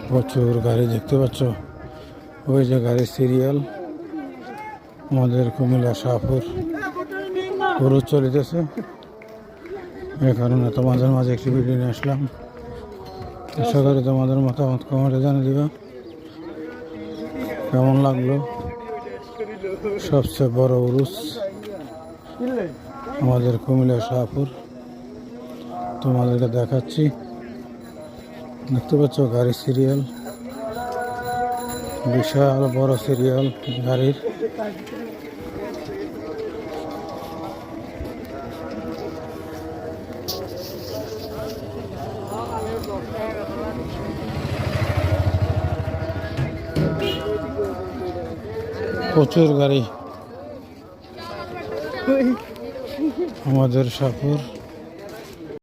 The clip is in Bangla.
প্রচুর গাড়ি দেখতে পাচ্ছ, ওই যে গাড়ির সিরিয়াল। আমাদের কুমিল্লা শাহপুর পুরো চলিতেছে, এই কারণে তোমাদের মাঝে একটি ভিডিও নিয়ে আসলাম। আশা করি তোমাদের মতামত কমেন্টে জানিয়ে দিবা কেমন লাগলো। সবচেয়ে বড় উরুস আমাদের কুমিল্লা শাহপুর, তোমাদেরকে দেখাচ্ছি। দেখতে পাচ্ছ গাড়ির সিরিয়াল, বিশাল বড় সিরিয়াল গাড়ির। প্রচুর গাড়ি আমাদের শাহপুর।